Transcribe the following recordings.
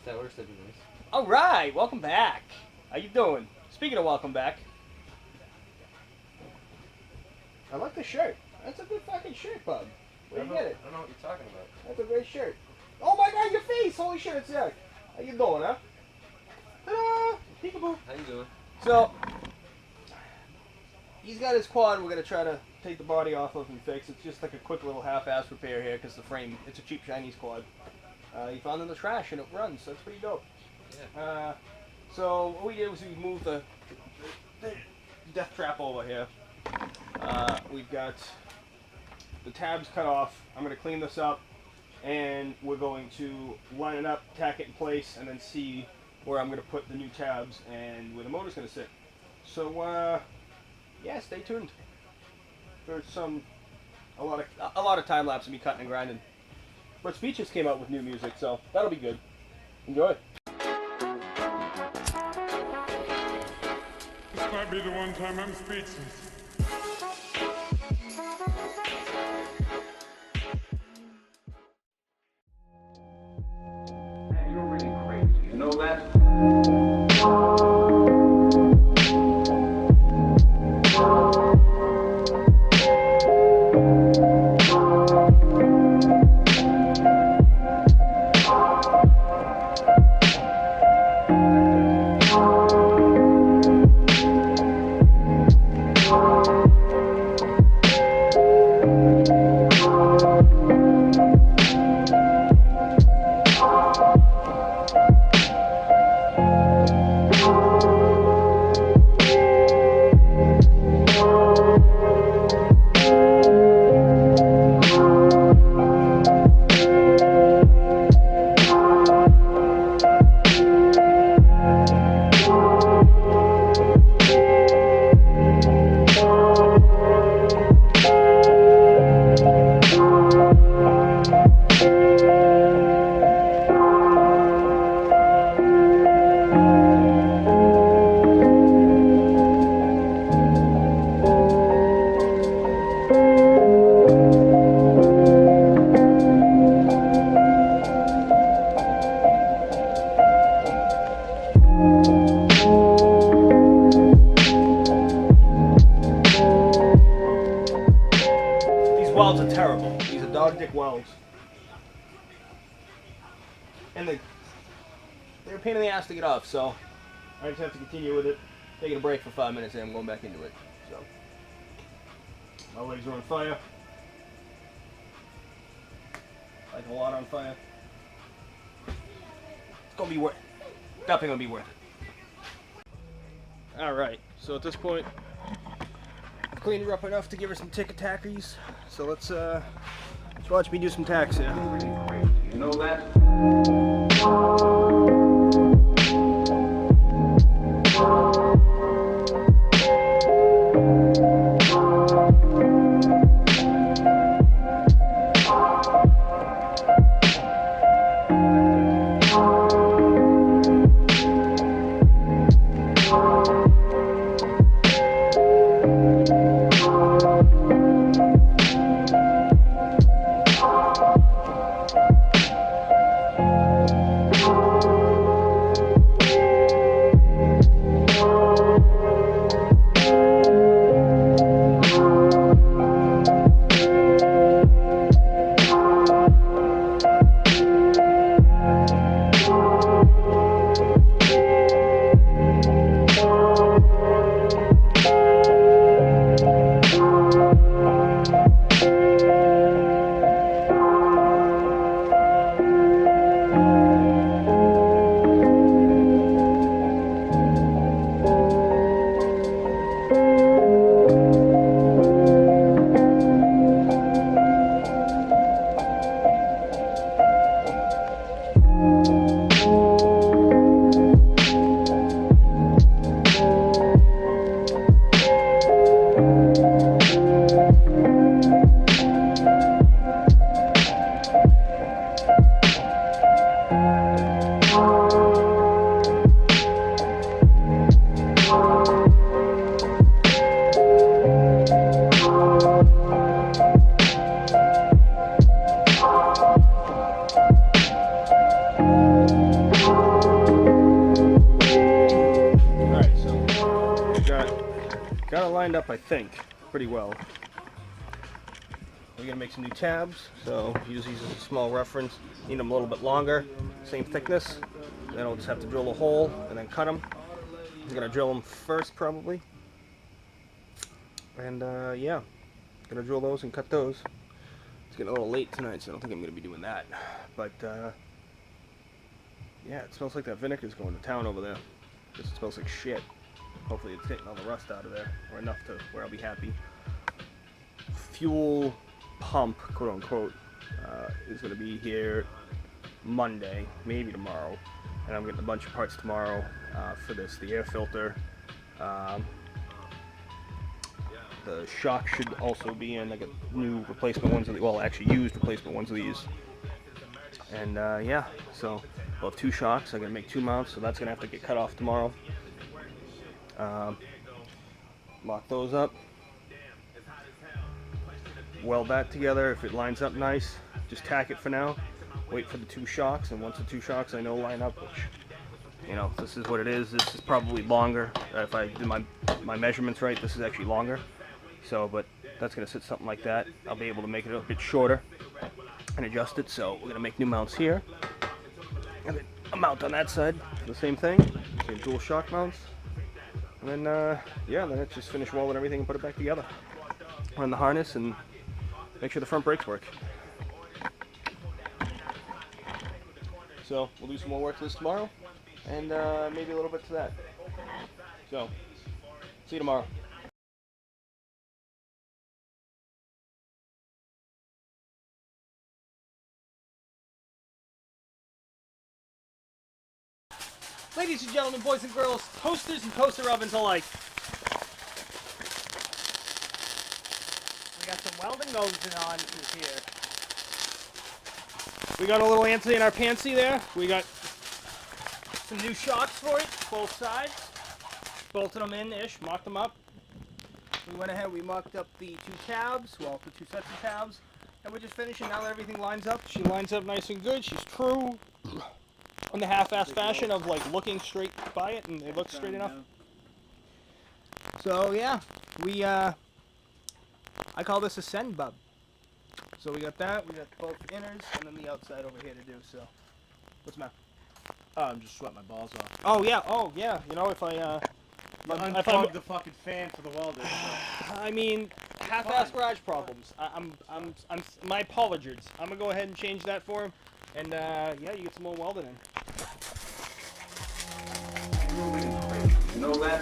If that works, that'd be nice. All right, welcome back. How you doing? Speaking of welcome back, I like the shirt. That's a good fucking shirt, bud. Where you get it? I don't know what you're talking about. That's a great shirt. Oh my God, your face! Holy shit, it's there. How you doing, huh? Ta-da! Peekaboo. How you doing? So, he's got his quad. We're gonna try to take the body off of and fix. It's just like a quick little half-ass repair here because the frame, it's a cheap Chinese quad. He found in the trash and it runs, so that's pretty dope. Yeah. So what we did was we moved the death trap over here. We've got the tabs cut off. I'm going to clean this up and we're going to line it up, tack it in place, and then see where I'm going to put the new tabs and where the motor's going to sit. So yeah, stay tuned. There's a lot of time lapse of me cutting and grinding. But Speeches came out with new music, so that'll be good. Enjoy. This might be the one time I'm speechless. Man, you're really crazy. You know that? Welds are terrible. These are dog dick welds. And they're a pain in the ass to get off, so I just have to continue with it. Taking a break for 5 minutes and I'm going back into it. So my legs are on fire. Like a lot on fire. It's gonna be worth it. Definitely gonna be worth it. Alright, so at this point I've cleaned her up enough to give her some tick attackies. So let's watch me do some tacks here. You're really crazy. You know that? got it lined up, I think, pretty well. We're gonna make some new tabs, so use these as a small reference. Need them a little bit longer, same thickness. Then I'll just have to drill a hole and then cut them. I'm gonna drill them first, probably. And yeah, gonna drill those and cut those. It's getting a little late tonight, so I don't think I'm gonna be doing that. But yeah, it smells like that vinegar's going to town over there. It smells like shit. Hopefully it's getting all the rust out of there, or enough to where I'll be happy. Fuel pump, quote unquote, is going to be here Monday, maybe tomorrow. And I'm getting a bunch of parts tomorrow for this. The air filter. The shock should also be in. I got new replacement ones of the, well, actually used replacement ones of these. And yeah, so we'll have 2 shocks. I'm going to make 2 mounts, so that's going to have to get cut off tomorrow. Lock those up. Weld that together. If it lines up nice, just tack it for now. Wait for the 2 shocks, and once the 2 shocks I know line up, which, you know, this is what it is. This is probably longer. If I do my measurements right, this is actually longer. So, but that's going to sit something like that. I'll be able to make it a bit shorter and adjust it. So we're going to make new mounts here. And then a mount on that side, the same thing. Same dual shock mounts. And then, yeah, then it's just finish welding everything and put it back together. Run the harness and make sure the front brakes work. So we'll do some more work to this tomorrow, and maybe a little bit to that. So, see you tomorrow. Ladies and gentlemen, boys and girls, toasters and toaster ovens alike. We got some welding going on here. We got a little Anthony in our pantsy there. We got some new shocks for it, both sides. Bolted them in-ish, mocked them up. We went ahead, we mocked up the 2 tabs, well, the 2 sets of tabs. And we're just finishing now that everything lines up. She lines up nice and good. She's true in the half-ass fashion of like looking straight by it, and it looks straight enough. So yeah, we I call this a send bub. So we got that, we got both inners, and then the outside over here to do. So what's the matter? I'm just sweating my balls off. Oh yeah. You know, if I Unplug the fucking fan for the welder. So. I mean, half-ass garage problems. I'm my apologies. I'm gonna go ahead and change that for him, and yeah, you get some more welding in. You know that?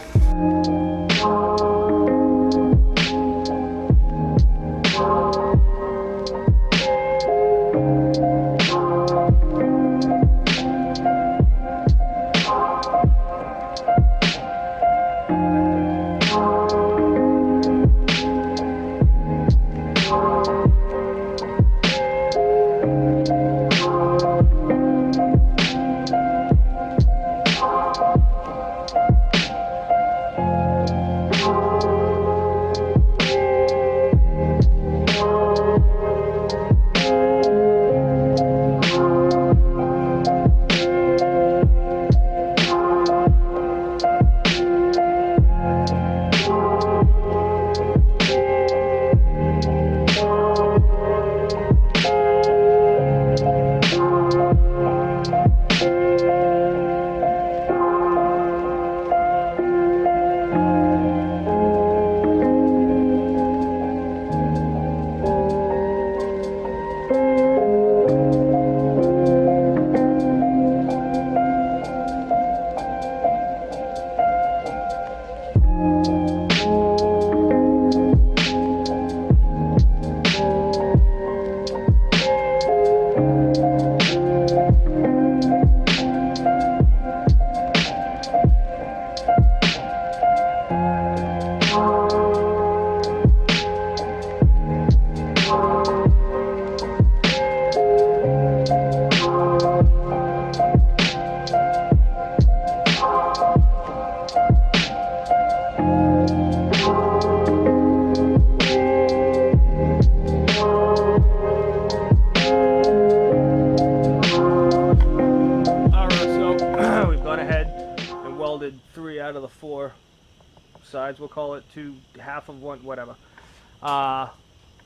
sides, we'll call it, to half of one, whatever.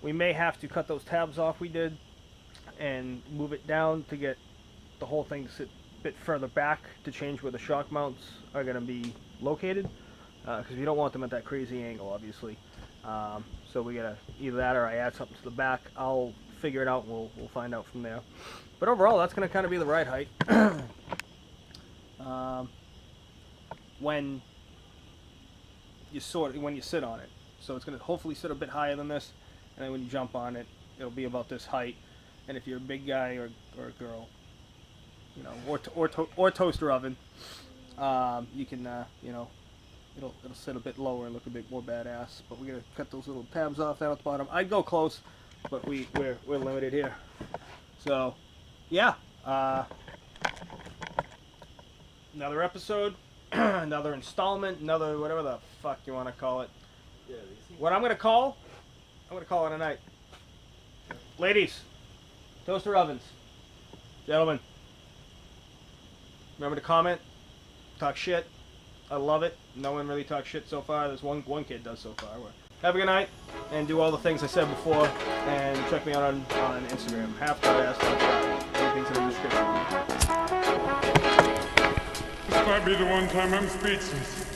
We may have to cut those tabs off we did and move it down to get the whole thing to sit a bit further back to change where the shock mounts are going to be located, because we don't want them at that crazy angle, obviously. So we gotta either that or I add something to the back. I'll figure it out and we'll find out from there. But overall, that's going to kind of be the ride height. When you sit on it, so it's going to hopefully sit a bit higher than this, and then when you jump on it, it'll be about this height. And if you're a big guy or a girl, you know, or toaster oven, you can you know, it'll sit a bit lower and look a bit more badass. But we're gonna cut those little tabs off down at the bottom. I'd go close, but we're limited here. So yeah, another episode, another installment, another whatever the fuck you want to call it. Yeah, What I'm gonna call it a night. Ladies, toaster ovens, gentlemen, remember to comment, talk shit. I love it. No one really talks shit so far. There's one kid does so far. Have a good night, and do all the things I said before, and check me out on Instagram, half.ass.com. Everything's in the description. This might be the one time I'm speechless.